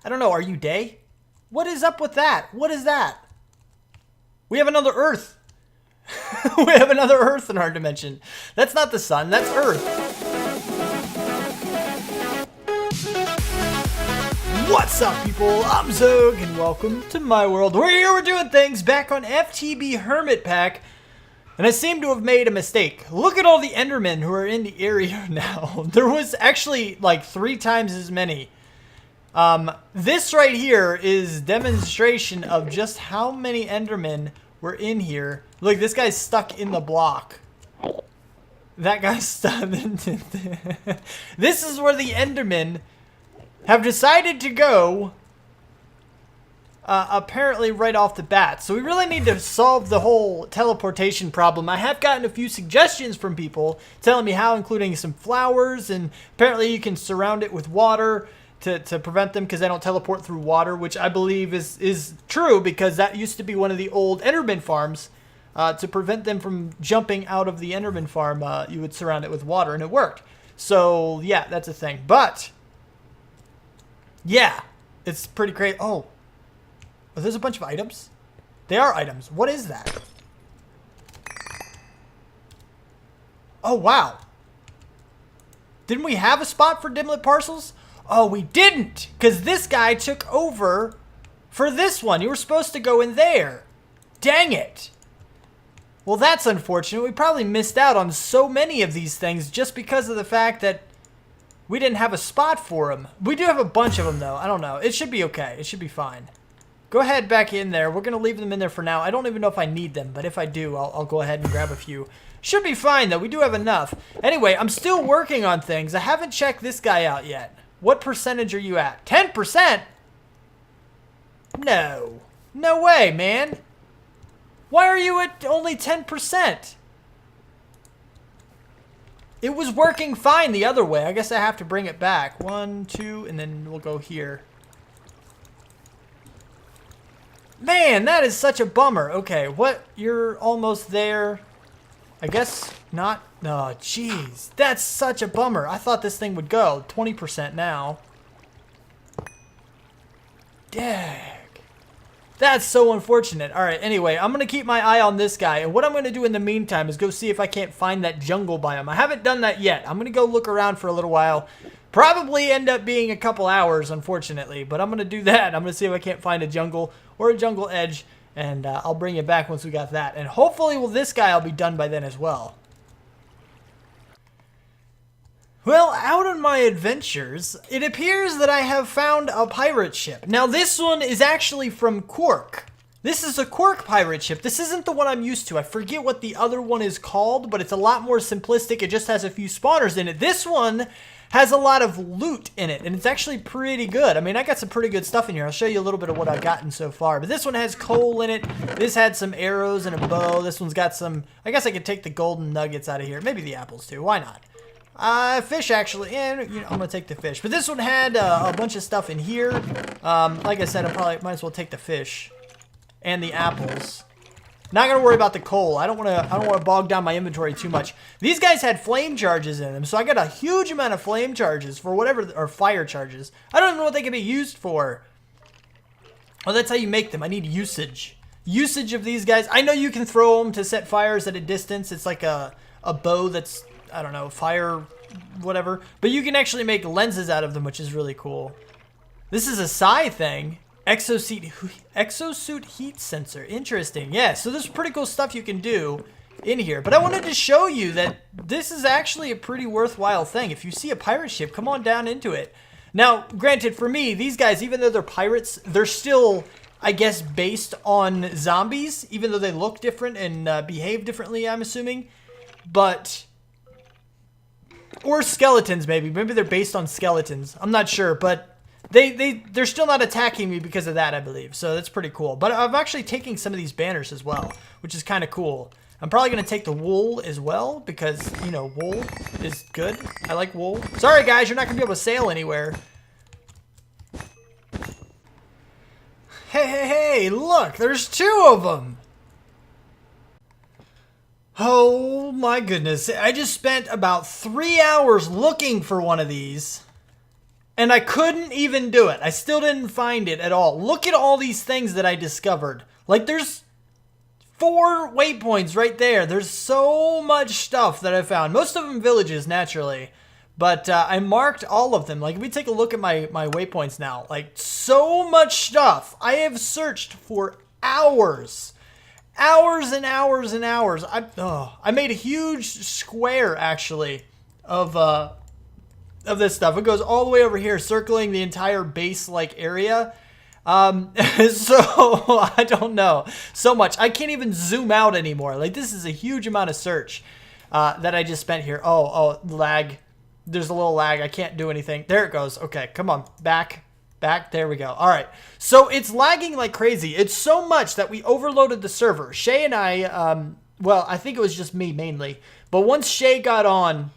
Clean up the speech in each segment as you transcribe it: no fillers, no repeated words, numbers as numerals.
I don't know, are you day? What is up with that? What is that? We have another Earth. We have another Earth in our dimension. That's not the sun, that's Earth. What's up, people? I'm Xogue, and welcome to my world. We're here, we're doing things back on FTB Hermitpack, and I seem to have made a mistake. Look at all the Endermen who are in the area now. There was actually like 3 times as many. This right here is demonstration of just how many Endermen were in here. Look, this guy's stuck in the block. That guy's stuck. This is where the Endermen have decided to go, apparently right off the bat. So we really need to solve the whole teleportation problem. I have gotten a few suggestions from people telling me how, including some flowers, and apparently you can surround it with water to prevent them because they don't teleport through water, which I believe is true, because that used to be one of the old Enderman farms. To prevent them from jumping out of the Enderman farm, you would surround it with water, and it worked. So yeah, that's a thing. But yeah, it's pretty crazy. Oh, there's a bunch of items. They are items. What is that? Oh, wow. Didn't we have a spot for dimlet parcels? Oh, we didn't, because this guy took over for this one. You were supposed to go in there. Dang it. Well, that's unfortunate. We probably missed out on so many of these things just because of the fact that we didn't have a spot for them. We do have a bunch of them, though. I don't know. It should be okay. It should be fine. Go ahead back in there. We're going to leave them in there for now. I don't even know if I need them, but if I do, I'll go ahead and grab a few. Should be fine, though. We do have enough. Anyway, I'm still working on things. I haven't checked this guy out yet. What percentage are you at? 10%? No. No way, man. Why are you at only 10%? It was working fine the other way. I guess I have to bring it back. 1, 2, and then we'll go here. Man, that is such a bummer. Okay, what? You're almost there. I guess not. Oh, jeez. That's such a bummer. I thought this thing would go. 20% now. Dang. That's so unfortunate. All right, anyway, I'm going to keep my eye on this guy. And what I'm going to do in the meantime is go see if I can't find that jungle biome. I haven't done that yet. I'm going to go look around for a little while. Probably end up being a couple hours, unfortunately. But I'm going to do that. I'm going to see if I can't find a jungle or a jungle edge. And I'll bring you back once we got that. And hopefully, well, this guy will be done by then as well. Well, out on my adventures, it appears that I have found a pirate ship. Now, this one is actually from Quark. This is a Quark pirate ship. This isn't the one I'm used to. I forget what the other one is called, but it's a lot more simplistic. It just has a few spawners in it. This one has a lot of loot in it, and it's actually pretty good. I mean, I got some pretty good stuff in here. I'll show you a little bit of what I've gotten so far. But this one has coal in it. This had some arrows and a bow. This one's got some... I guess I could take the golden nuggets out of here. Maybe the apples, too. Why not? Fish, actually. And, you know, I'm going to take the fish. But this one had a bunch of stuff in here. Like I said, I probably might as well take the fish and the apples. Not going to worry about the coal. I don't want to bog down my inventory too much. These guys had flame charges in them, so I got a huge amount of flame charges for whatever, or fire charges. I don't know what they can be used for. Oh, that's how you make them. I need usage. Usage of these guys. I know you can throw them to set fires at a distance. It's like a bow that's, I don't know, fire, whatever. But you can actually make lenses out of them, which is really cool. This is a psi thing. Exosuit heat sensor. Interesting. Yeah, so there's pretty cool stuff you can do in here. But I wanted to show you that this is actually a pretty worthwhile thing. If you see a pirate ship, come on down into it. Now, granted, for me, these guys, even though they're pirates, they're still, I guess, based on zombies, even though they look different and behave differently, I'm assuming. But... or skeletons, maybe. Maybe they're based on skeletons. I'm not sure, but... They're still not attacking me because of that, I believe. So that's pretty cool. But I'm actually taking some of these banners as well, which is kind of cool. I'm probably going to take the wool as well because, you know, wool is good. I like wool. Sorry, guys, you're not going to be able to sail anywhere. Hey, look, there's 2 of them. Oh, my goodness. I just spent about 3 hours looking for one of these. And I couldn't even do it. I still didn't find it at all. Look at all these things that I discovered. Like, there's 4 waypoints right there. There's so much stuff that I found. Most of them villages, naturally. But I marked all of them. Like, if we take a look at my waypoints now. Like, so much stuff. I have searched for hours. Hours and hours and hours. I made a huge square, actually, of this stuff. It goes all the way over here, circling the entire base-like area. So, I don't know. So much. I can't even zoom out anymore. Like, this is a huge amount of search that I just spent here. Oh, lag. There's a little lag. I can't do anything. There it goes. Okay, come on. Back. There we go. All right. So, it's lagging like crazy. It's so much that we overloaded the server. Shay and I, well, I think it was just me mainly. But once Shay got on,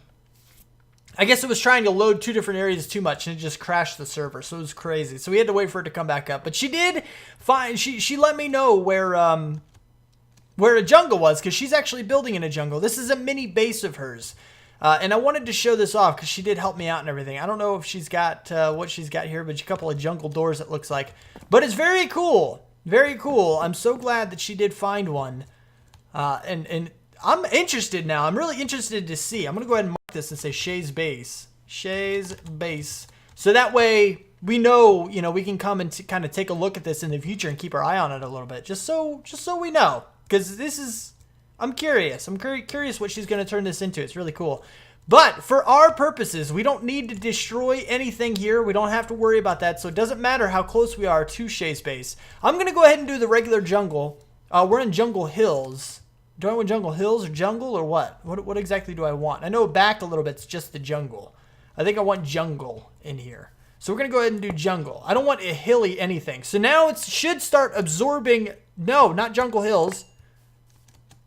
I guess it was trying to load 2 different areas too much, and it just crashed the server, so it was crazy. So we had to wait for it to come back up. But she did find, she let me know where a jungle was, because she's actually building in a jungle. This is a mini base of hers. And I wanted to show this off, because she did help me out and everything. I don't know if she's got what she's got here, but a couple of jungle doors, it looks like. But it's very cool. Very cool. I'm so glad that she did find one. And I'm interested now. I'm really interested to see. I'm going to go ahead and mark this and say Shay's base. Shay's base. So that way we know, we can come and kind of take a look at this in the future and keep our eye on it a little bit. Just so we know. Because this is, I'm curious. I'm curious what she's going to turn this into. It's really cool. But for our purposes, we don't need to destroy anything here. We don't have to worry about that. So it doesn't matter how close we are to Shay's base. I'm going to go ahead and do the regular jungle. We're in Jungle Hills. Do I want Jungle Hills or jungle or what? What exactly do I want? I know back a little bit, it's just the jungle. I think I want jungle in here. So we're going to go ahead and do jungle. I don't want a hilly anything. So now it should start absorbing. No, not Jungle Hills.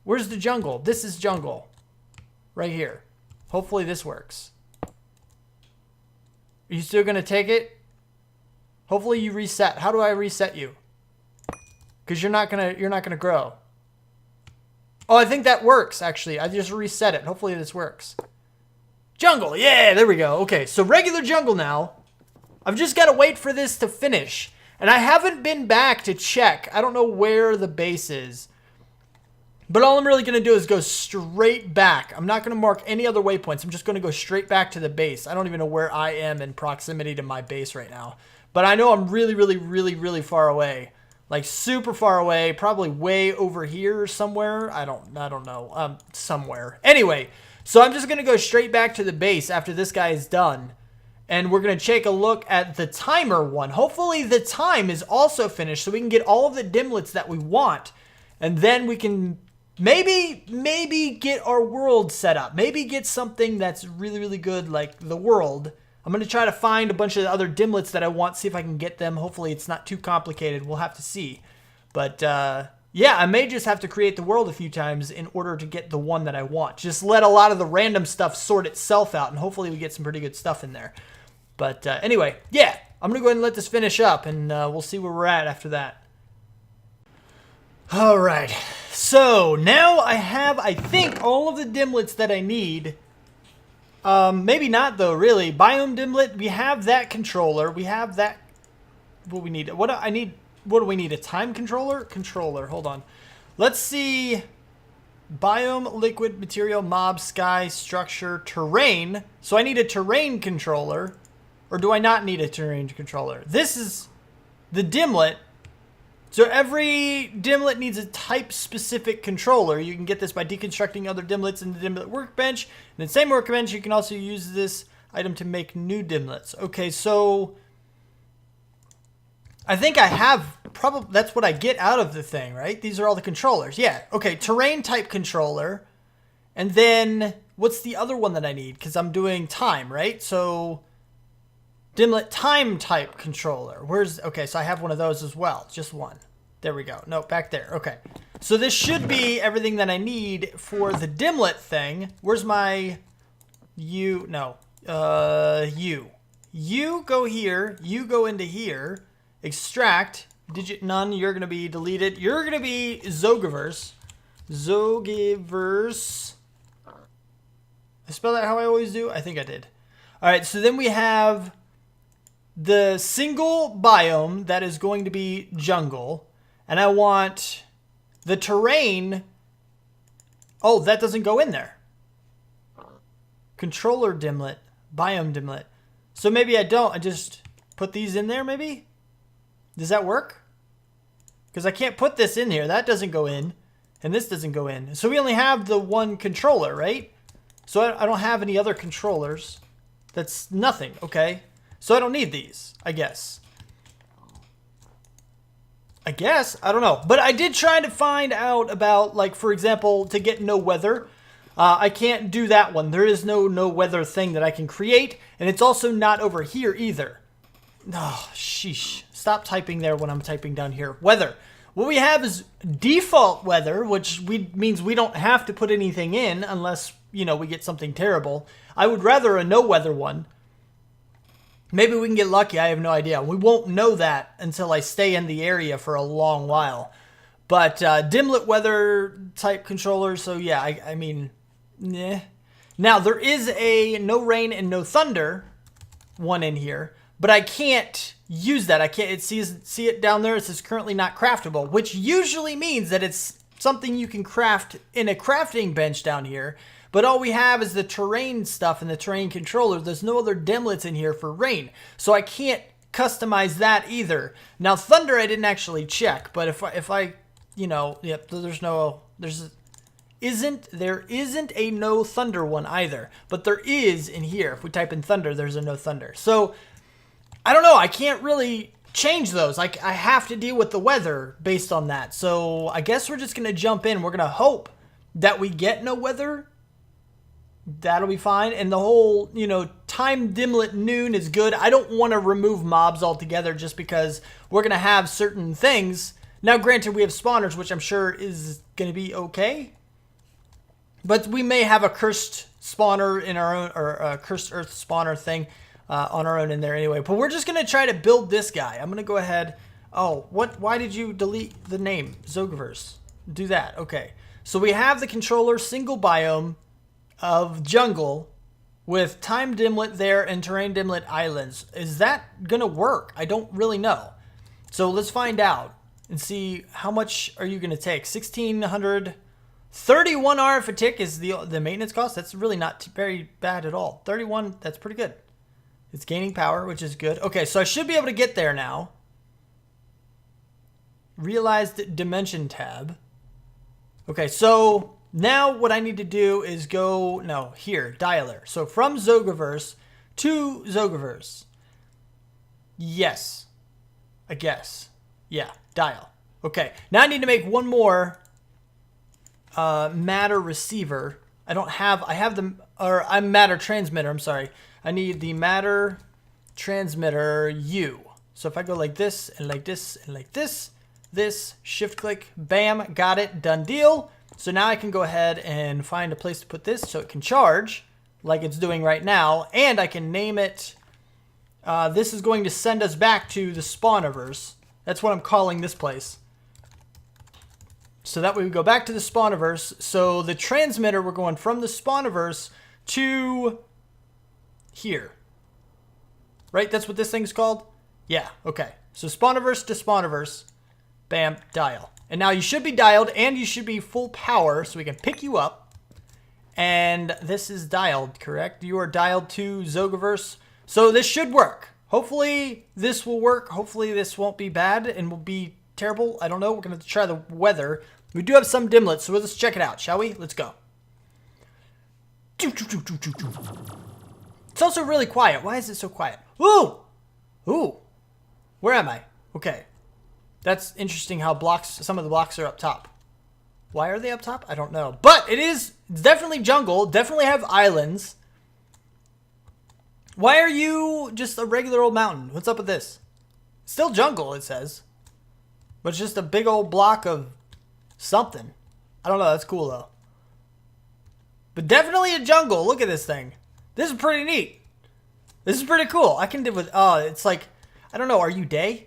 Where's the jungle? This is jungle. Right here. Hopefully this works. Are you still going to take it? Hopefully you reset. How do I reset you? Because you're not gonna grow. Oh, I think that works, actually. I just reset it. Hopefully this works. Jungle. Yeah, there we go. Okay, so regular jungle now. I've just got to wait for this to finish. And I haven't been back to check. I don't know where the base is. But all I'm really going to do is go straight back. I'm not going to mark any other waypoints. I'm just going to go straight back to the base. I don't even know where I am in proximity to my base right now. But I know I'm really, really, really, really far away. Like super far away, probably way over here somewhere. I don't know. Somewhere. Anyway, so I'm just going to go straight back to the base after this guy is done. And we're going to take a look at the timer one. Hopefully the time is also finished so we can get all of the dimlets that we want. And then we can maybe get our world set up. Maybe get something that's really, really good like the world. I'm going to try to find a bunch of the other dimlets that I want, see if I can get them. Hopefully it's not too complicated. We'll have to see. But, yeah, I may just have to create the world a few times in order to get the one that I want. Just let a lot of the random stuff sort itself out, and hopefully we get some pretty good stuff in there. But, anyway, yeah, I'm going to go ahead and let this finish up, and we'll see where we're at after that. All right, so now I have, I think, all of the dimlets that I need. Maybe not though, really. Biome dimlet, we have that controller. We have that, what we need. What do we need? A time controller? Controller, hold on. Let's see. Biome, liquid, material, mob, sky, structure, terrain. So I need a terrain controller. Or do I not need a terrain controller? This is the dimlet. So every dimlet needs a type-specific controller. You can get this by deconstructing other dimlets in the dimlet workbench. And the same workbench, you can also use this item to make new dimlets. Okay, so I think I have probably, that's what I get out of the thing, right? These are all the controllers. Yeah, okay, terrain type controller. And then what's the other one that I need? Because I'm doing time, right? So dimlet time type controller. Okay, so I have one of those as well. Just one. There we go. No, back there. Okay. So this should be everything that I need for the dimlet thing. Where's my U? No. U. You go here. You go into here. Extract. Digit none. You're going to be deleted. You're going to be XOGUIVERSE. XOGUIVERSE. I spell that how I always do? I think I did. All right, so then we have the single biome that is going to be jungle. And I want the terrain. Oh, that doesn't go in there. Controller dimlet, biome dimlet. So maybe I don't. I just put these in there maybe? Does that work? Because I can't put this in here. That doesn't go in. And this doesn't go in. So we only have the one controller, right? So I don't have any other controllers. That's nothing, okay? So I don't need these, I guess. I don't know. But I did try to find out about, like, for example, to get no weather. I can't do that one. There is no weather thing that I can create. And it's also not over here either. Oh, sheesh. Stop typing there when I'm typing down here. Weather. What we have is default weather, which means we don't have to put anything in unless, you know, we get something terrible. I would rather a no weather one. Maybe we can get lucky. I have no idea. We won't know that until I stay in the area for a long while. But dimlet weather type controller. So yeah, I mean, nah. Now there is a no rain and no thunder one in here, but I can't use that. I can't. See it down there. It says currently not craftable, which usually means that it's something you can craft in a crafting bench down here. But all we have is the terrain stuff and the terrain controller. There's no other dimlets in here for rain. So I can't customize that either. Now, thunder I didn't actually check. But if I you know, yep, there isn't a no thunder one either. But there is in here. If we type in thunder, there's a no thunder. So, I don't know. I can't really change those. I have to deal with the weather based on that. So, I guess we're just going to jump in. We're going to hope that we get no weather. That'll be fine. And the whole, you know, time dimlet noon is good. I don't want to remove mobs altogether just because we're going to have certain things. Now, granted, we have spawners, which I'm sure is going to be okay. But we may have a cursed spawner in our own, or a cursed earth spawner thing on our own in there anyway. But we're just going to try to build this guy. I'm going to go ahead. Oh, why did you delete the name? XOGUIVERSE. Do that. Okay. So we have the controller single biome of jungle with time dimlet there and terrain dimlet islands. Is that gonna work? I don't really know. So let's find out and see how much are you gonna take. 1,600, 31 RF a tick is the maintenance cost. That's really not very bad at all. 31, that's pretty good. It's gaining power, which is good. Okay, so I should be able to get there now. Realized dimension tab. Okay, so now what I need to do is go, no, here, dialer. So from XOGUIVERSE to XOGUIVERSE. Yes, I guess. Yeah, dial. Okay, now I need to make one more matter receiver. I have the, or I'm matter transmitter, I'm sorry. I need the matter transmitter U. So if I go like this and like this and like this, shift click, bam, got it, done deal. So now I can go ahead and find a place to put this so it can charge like it's doing right now. And I can name it, this is going to send us back to the Spawniverse. That's what I'm calling this place. So that way we go back to the Spawniverse. So the transmitter, we're going from the Spawniverse to here. Right? That's what this thing's called? Yeah, okay. So Spawniverse to Spawniverse. Bam, dial. And now you should be dialed and you should be full power so we can pick you up. And this is dialed, correct? You are dialed to XOGUIVERSE. So this should work. Hopefully this will work. Hopefully this won't be bad and will be terrible. I don't know. We're going to try the weather. We do have some dimlets, so let's check it out, shall we? Let's go. It's also really quiet. Why is it so quiet? Ooh! Ooh! Where am I? Okay. That's interesting how some of the blocks are up top. Why are they up top? I don't know. But it's definitely jungle. Definitely have islands. Why are you just a regular old mountain? What's up with this? Still jungle, it says. But it's just a big old block of something. I don't know. That's cool, though. But definitely a jungle. Look at this thing. This is pretty neat. This is pretty cool. I can do with... Oh, it's like... I don't know. Are you day?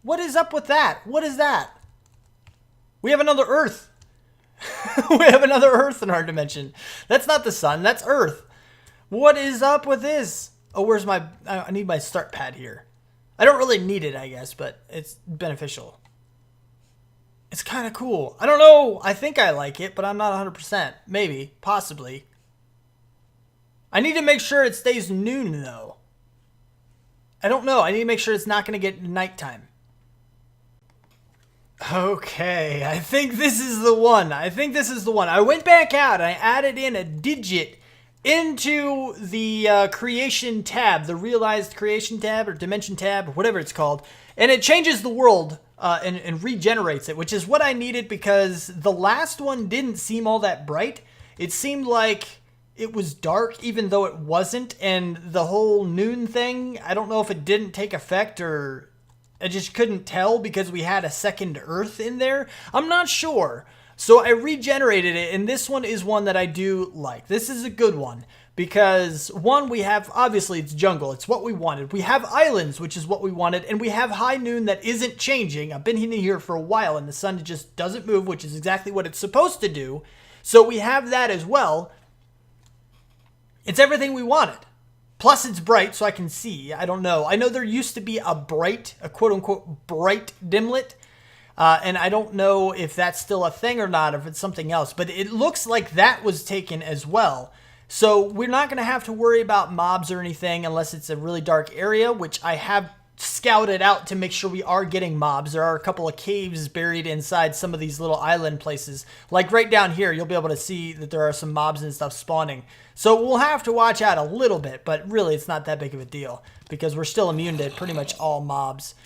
What is up with that? What is that? We have another Earth. We have another Earth in our dimension. That's not the sun. That's Earth. What is up with this? Oh, where's my... I need my start pad here. I don't really need it, I guess, but it's beneficial. It's kind of cool. I don't know. I think I like it, but I'm not 100%. Maybe. Possibly. I need to make sure it stays noon, though. I don't know. I need to make sure it's not going to get nighttime. Okay. I think this is the one. I went back out and I added in a digit into the creation tab, the realized creation tab or dimension tab or whatever it's called. And it changes the world and regenerates it, which is what I needed because the last one didn't seem all that bright. It seemed like it was dark even though it wasn't, and the whole noon thing, I don't know if it didn't take effect or I just couldn't tell because we had a second Earth in there. I'm not sure. So I regenerated it, and this one is one that I do like. This is a good one because, one, we have, obviously it's jungle. It's what we wanted. We have islands, which is what we wanted, and we have high noon that isn't changing. I've been in here for a while, and the sun just doesn't move, which is exactly what it's supposed to do. So we have that as well. It's everything we wanted. Plus it's bright so I can see. I don't know. I know there used to be a quote-unquote bright dimlet. And I don't know if that's still a thing or not, or if it's something else. But it looks like that was taken as well. So we're not going to have to worry about mobs or anything unless it's a really dark area, which I have scouted out to make sure we are getting mobs. There are a couple of caves buried inside some of these little island places. Like right down here, you'll be able to see that there are some mobs and stuff spawning. So we'll have to watch out a little bit, but really it's not that big of a deal because we're still immune to pretty much all mobs.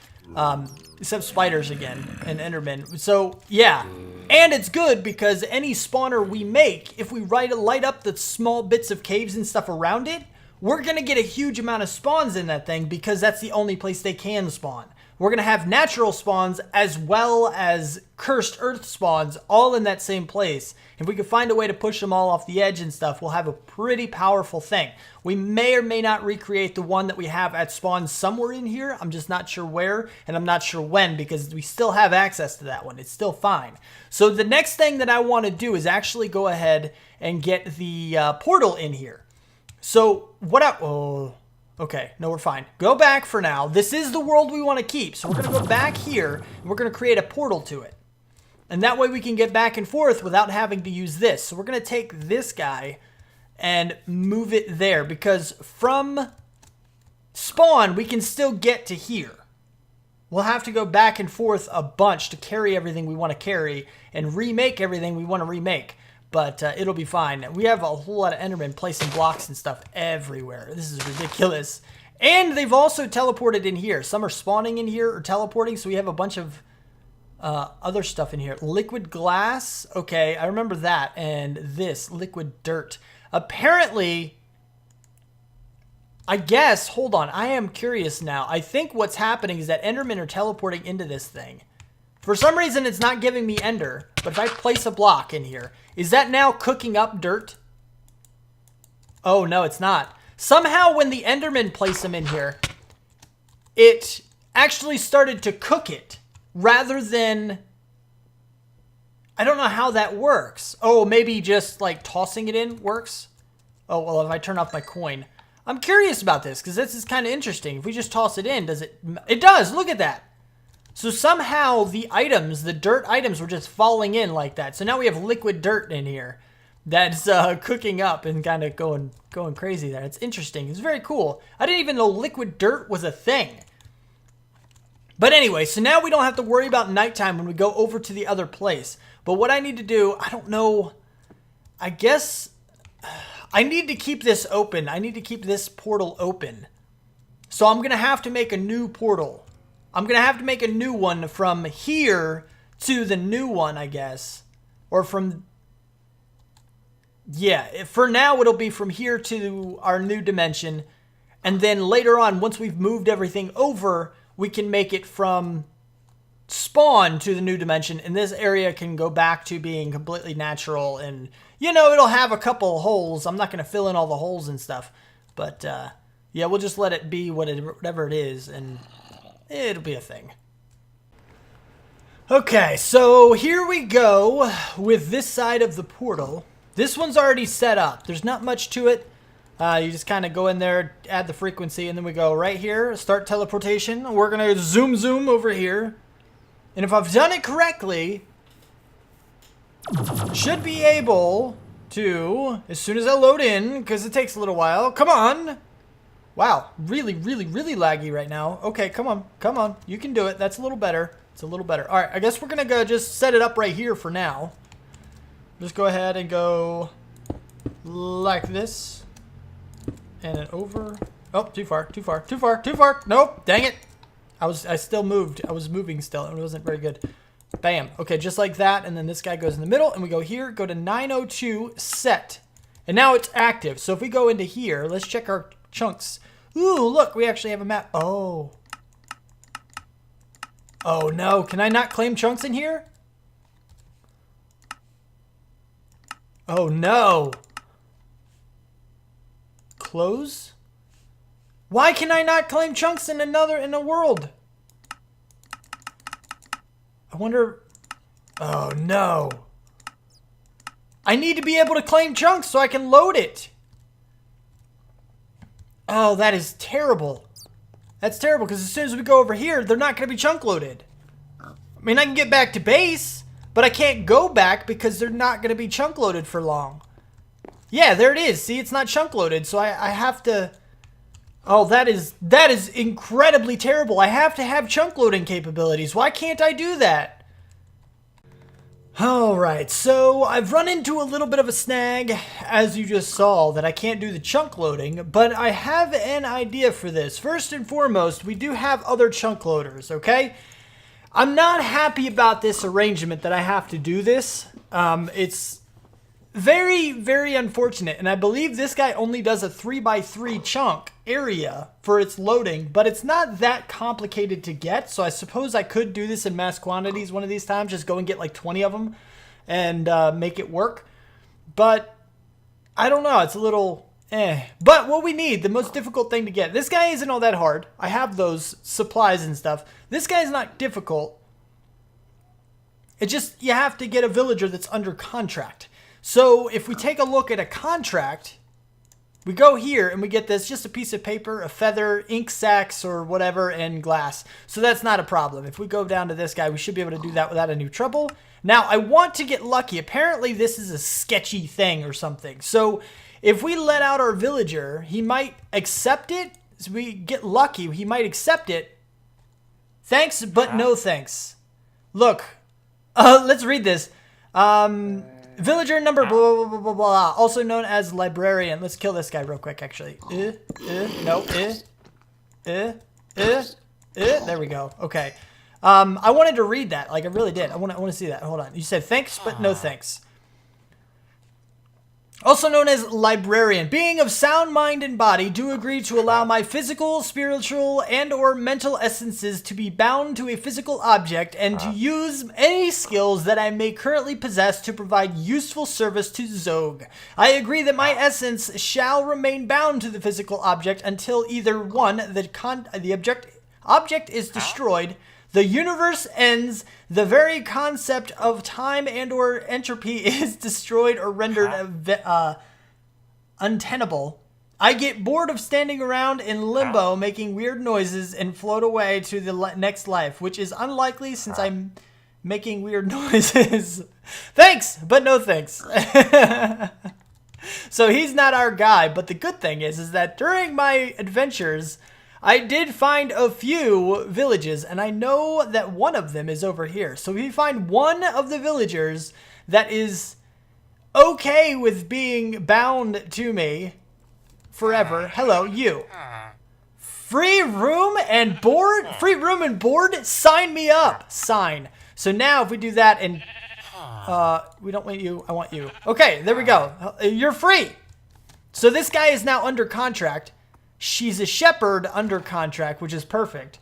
Except spiders again and endermen. So yeah, and it's good because any spawner we make, if we light up the small bits of caves and stuff around it, we're going to get a huge amount of spawns in that thing because that's the only place they can spawn. We're going to have natural spawns as well as cursed earth spawns all in that same place. If we can find a way to push them all off the edge and stuff, we'll have a pretty powerful thing. We may or may not recreate the one that we have at spawn somewhere in here. I'm just not sure where, and I'm not sure when because we still have access to that one. It's still fine. So the next thing that I want to do is actually go ahead and get the portal in here. So okay, no, we're fine. Go back for now. This is the world we want to keep. So we're going to go back here and we're going to create a portal to it. And that way we can get back and forth without having to use this. So we're going to take this guy and move it there because from spawn, we can still get to here. We'll have to go back and forth a bunch to carry everything we want to carry and remake everything we want to remake. But it'll be fine. We have a whole lot of endermen placing blocks and stuff everywhere. This is ridiculous. And they've also teleported in here. Some are spawning in here or teleporting. So we have a bunch of other stuff in here. Liquid glass. Okay, I remember that. And this, liquid dirt. Apparently, I guess, hold on. I am curious now. I think what's happening is that endermen are teleporting into this thing. For some reason, it's not giving me ender. But if I place a block in here, is that now cooking up dirt? Oh, no, it's not. Somehow, when the endermen place them in here, it actually started to cook it rather than... I don't know how that works. Oh, maybe just like tossing it in works? Oh, well, if I turn off my coin. I'm curious about this because this is kind of interesting. If we just toss it in, does it... It does! Look at that! So somehow the items, the dirt items were just falling in like that. So now we have liquid dirt in here that's cooking up and kind of going crazy there. It's interesting. It's very cool. I didn't even know liquid dirt was a thing. But anyway, so now we don't have to worry about nighttime when we go over to the other place. But what I need to do, I don't know, I guess I need to keep this open. I need to keep this portal open. So I'm going to have to make a new portal. I'm going to have to make a new one from here to the new one, I guess. Or from... Yeah, for now it'll be from here to our new dimension. And then later on, once we've moved everything over, we can make it from spawn to the new dimension. And this area can go back to being completely natural. And, you know, it'll have a couple of holes. I'm not going to fill in all the holes and stuff. But, yeah, we'll just let it be whatever it is. And... it'll be a thing. Okay, so here we go with this side of the portal. This one's already set up. There's not much to it. You just kind of go in there, add the frequency, and then we go right here, start teleportation. We're going to zoom over here. And if I've done it correctly, should be able to, as soon as I load in, because it takes a little while. Come on. Wow, really laggy right now. Okay, come on. You can do it. That's a little better. It's a little better. All right, I guess we're going to go just set it up right here for now. Just go ahead and go like this. And then over. Oh, too far. Nope, dang it. I still moved. I was moving still. It wasn't very good. Bam. Okay, just like that. And then this guy goes in the middle. And we go here. Go to 902 set. And now it's active. So if we go into here, let's check our chunks. Ooh, look. We actually have a map. Oh. Oh, no. Can I not claim chunks in here? Oh, no. Close? Why can I not claim chunks in a world? I wonder. Oh no. I need to be able to claim chunks so I can load it. Oh, that is terrible. That's terrible because as soon as we go over here, they're not going to be chunk loaded. I mean, I can get back to base, but I can't go back because they're not going to be chunk loaded for long. Yeah, there it is. See, it's not chunk loaded, so I have to. Oh, that is incredibly terrible. I have to have chunk loading capabilities. Why can't I do that? Alright, so I've run into a little bit of a snag, as you just saw, that I can't do the chunk loading, but I have an idea for this. First and foremost, we do have other chunk loaders, okay? I'm not happy about this arrangement that I have to do this. It's very unfortunate, and I believe this guy only does a 3x3 chunk area for its loading, but it's not that complicated to get, so I suppose I could do this in mass quantities one of these times, just go and get like 20 of them and make it work. But I don't know, it's a little But what we need, the most difficult thing to get, this guy isn't all that hard. I have those supplies and stuff. This guy's not difficult. It just, you have to get a villager that's under contract. So if we take a look at a contract, we go here and we get this, just a piece of paper, a feather, ink sacs or whatever, and glass. So that's not a problem. If we go down to this guy, we should be able to do that without any trouble. Now, I want to get lucky. Apparently, this is a sketchy thing or something. So if we let out our villager, he might accept it. So we get lucky, he might accept it. Thanks, but no thanks. Look, let's read this. Villager number blah, blah, blah, blah, blah, also known as librarian. Let's kill this guy real quick, actually. No, there we go. Okay. I wanted to read that. Like, I really did. I want to see that. Hold on. You said thanks, but no thanks. Also known as librarian. Being of sound mind and body, do agree to allow my physical, spiritual, and or mental essences to be bound to a physical object and to use any skills that I may currently possess to provide useful service to Xogue. I agree that my essence shall remain bound to the physical object until either 1, the object is destroyed, the universe ends, the very concept of time and or entropy is destroyed or rendered untenable. I get bored of standing around in limbo making weird noises and float away to the next life, which is unlikely since I'm making weird noises. Thanks, but no thanks. So he's not our guy, but the good thing is that during my adventures, I did find a few villages, and I know that one of them is over here. So if you find one of the villagers that is okay with being bound to me forever, hello, you. Free room and board? Free room and board? Sign me up. Sign. So now if we do that and, we don't want you, I want you. Okay, there we go. You're free. So this guy is now under contract. She's a shepherd under contract, which is perfect.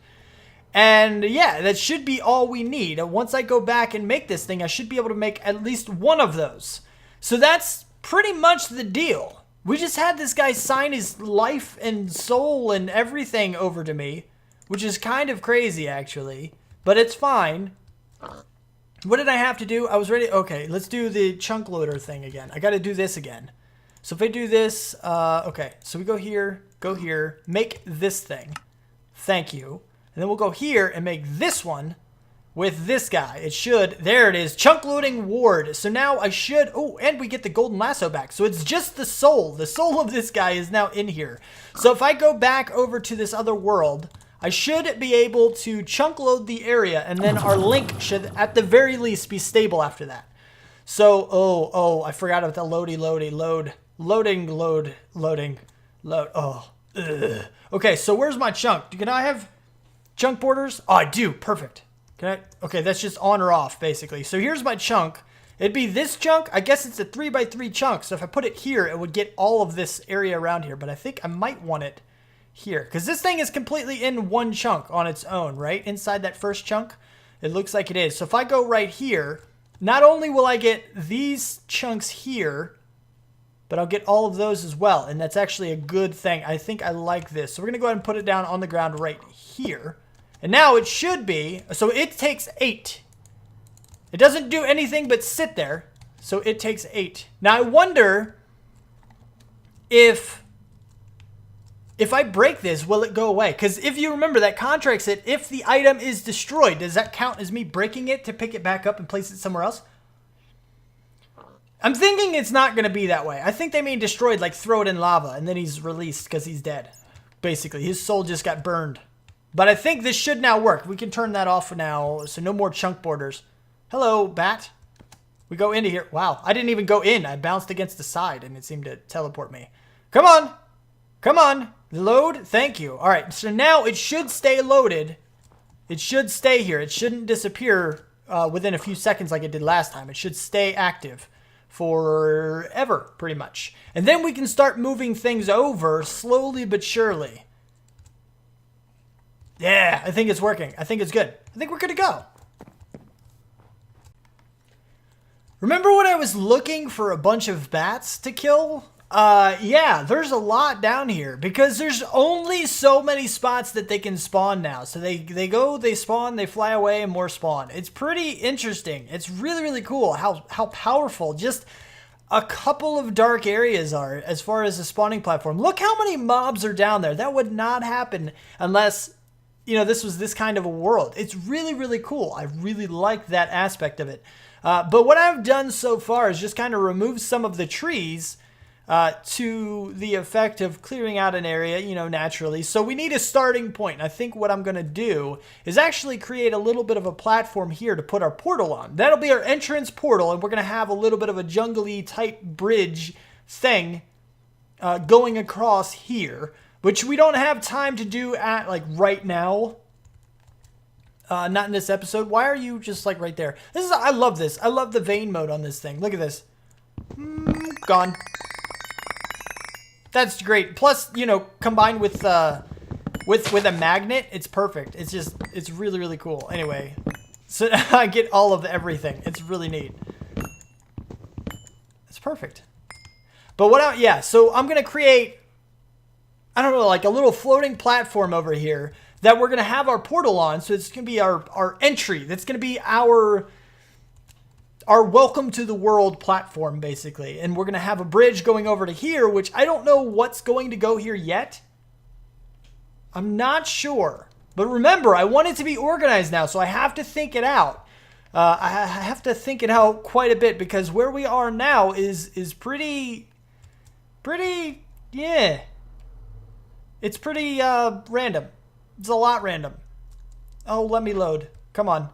And yeah, that should be all we need. Once I go back and make this thing, I should be able to make at least one of those. So that's pretty much the deal. We just had this guy sign his life and soul and everything over to me, which is kind of crazy actually, but it's fine. What did I have to do? I was ready. Okay, let's do the chunk loader thing again. I got to do this again. So if I do this, okay, so we go here, make this thing. Thank you. And then we'll go here and make this one with this guy. It should, there it is, chunk loading ward. So now I should, oh, and we get the golden lasso back. So it's just the soul. The soul of this guy is now in here. So if I go back over to this other world, I should be able to chunk load the area, and then our link should at the very least be stable after that. So, oh, I forgot about the loading, oh, ugh. Okay, so where's my chunk? Can I have chunk borders? Oh, I do, perfect. Can I? Okay, that's just on or off, basically. So here's my chunk. It'd be this chunk. I guess it's a 3x3 chunk, so if I put it here, it would get all of this area around here, but I think I might want it here, because this thing is completely in one chunk on its own, right? Inside that first chunk, it looks like it is. So if I go right here, not only will I get these chunks here, but I'll get all of those as well, and that's actually a good thing. I think I like this. So we're going to go ahead and put it down on the ground right here. And now it should be, so it takes 8. It doesn't do anything but sit there, so it takes 8. Now I wonder if I break this, will it go away? Because if you remember, that contract said if the item is destroyed, does that count as me breaking it to pick it back up and place it somewhere else? I'm thinking it's not going to be that way. I think they mean destroyed, like throw it in lava, and then he's released because he's dead. Basically, his soul just got burned. But I think this should now work. We can turn that off now, so no more chunk borders. Hello, bat. We go into here. Wow, I didn't even go in. I bounced against the side, and it seemed to teleport me. Come on. Come on. Load. Thank you. All right, so now it should stay loaded. It should stay here. It shouldn't disappear within a few seconds like it did last time. It should stay active forever, pretty much. And then we can start moving things over slowly but surely. Yeah, I think it's working. I think it's good. I think we're good to go. Remember when I was looking for a bunch of bats to kill? Yeah, there's a lot down here because there's only so many spots that they can spawn now. So they go, they spawn, they fly away, and more spawn. It's pretty interesting. It's really, really cool how powerful just a couple of dark areas are as far as the spawning platform. Look how many mobs are down there. That would not happen unless, you know, this was this kind of a world. It's really, really cool. I really like that aspect of it. But what I've done so far is just kind of remove some of the trees to the effect of clearing out an area, you know, naturally. So we need a starting point. I think what I'm going to do is actually create a little bit of a platform here to put our portal on. That'll be our entrance portal, and we're going to have a little bit of a jungly type bridge thing going across here, which we don't have time to do at like right now. Not in this episode. Why are you just like right there? I love this. I love the vein mode on this thing. Look at this. Gone. That's great. Plus, you know, combined with a magnet, it's perfect. It's really, really cool. Anyway, so I get all of everything. It's really neat. It's perfect. But yeah, so I'm going to create, I don't know, like a little floating platform over here that we're going to have our portal on. So it's going to be our entry. That's going to be our welcome to the world platform, basically. And we're going to have a bridge going over to here, which I don't know what's going to go here yet. I'm not sure. But remember, I want it to be organized now, so I have to think it out. I have to think it out quite a bit, because where we are now is pretty, yeah. It's pretty random. It's a lot random. Oh, let me load. Come on.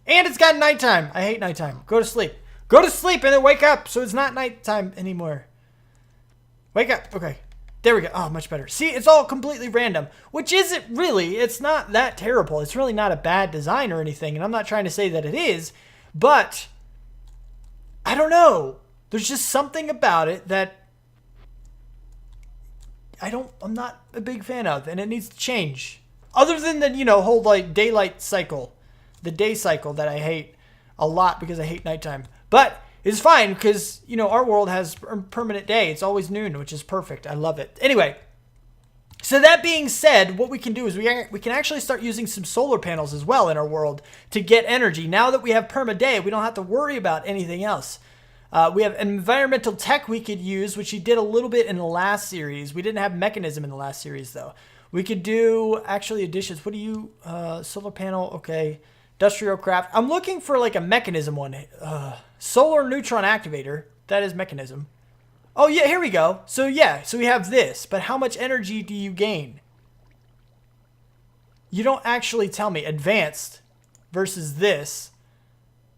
And it's got nighttime. I hate nighttime. Go to sleep. Go to sleep and then wake up so it's not nighttime anymore. Wake up. Okay. There we go. Oh, much better. See, it's all completely random, which isn't really, it's not that terrible. It's really not a bad design or anything, and I'm not trying to say that it is, but I don't know. There's just something about it that I'm not a big fan of, and it needs to change. Other than the, you know, whole like daylight cycle. The day cycle that I hate a lot because I hate nighttime. But it's fine because, you know, our world has permanent day. It's always noon, which is perfect. I love it. Anyway, so that being said, what we can do is we can actually start using some solar panels as well in our world to get energy. Now that we have perma day, we don't have to worry about anything else. We have environmental tech we could use, which he did a little bit in the last series. We didn't have mechanism in the last series, though. We could do, actually, additions. What do you, solar panel, okay. Industrial craft. I'm looking for, like, a mechanism one. Solar neutron activator. That is mechanism. Oh, yeah, here we go. So, yeah, so we have this. But how much energy do you gain? You don't actually tell me. Advanced versus this.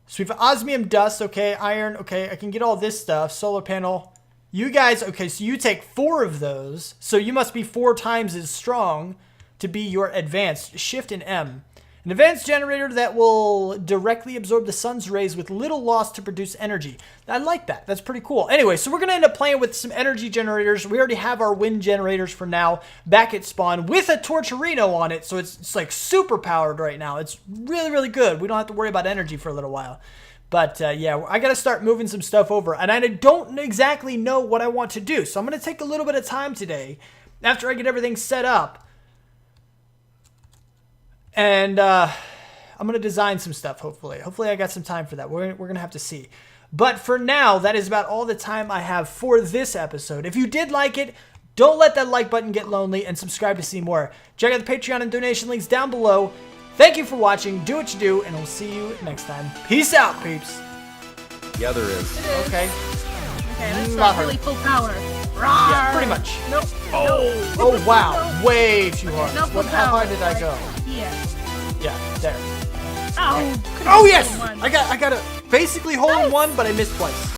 So we have osmium dust, okay, iron, okay, I can get all this stuff, solar panel. You guys, okay, so you take 4 of those, so you must be 4 times as strong to be your advanced. Shift and M. An advanced generator that will directly absorb the sun's rays with little loss to produce energy. I like that. That's pretty cool. Anyway, so we're going to end up playing with some energy generators. We already have our wind generators for now back at spawn with a Torturino on it. So it's like super powered right now. It's really, really good. We don't have to worry about energy for a little while. But yeah, I got to start moving some stuff over. And I don't exactly know what I want to do. So I'm going to take a little bit of time today after I get everything set up. And I'm going to design some stuff, hopefully. Hopefully I got some time for that. We're going to have to see. But for now, that is about all the time I have for this episode. If you did like it, don't let that like button get lonely and subscribe to see more. Check out the Patreon and donation links down below. Thank you for watching. Do what you do, and we'll see you next time. Peace out, peeps. Yeah, there is. Okay. Okay, that's Not not really full power. Yeah, pretty much. Nope. Oh, oh wow. Way too hard. No full How power. hard did I go? Yeah. Yeah, there. Oh. Oh yes! I got a basically hole in one, but I missed twice.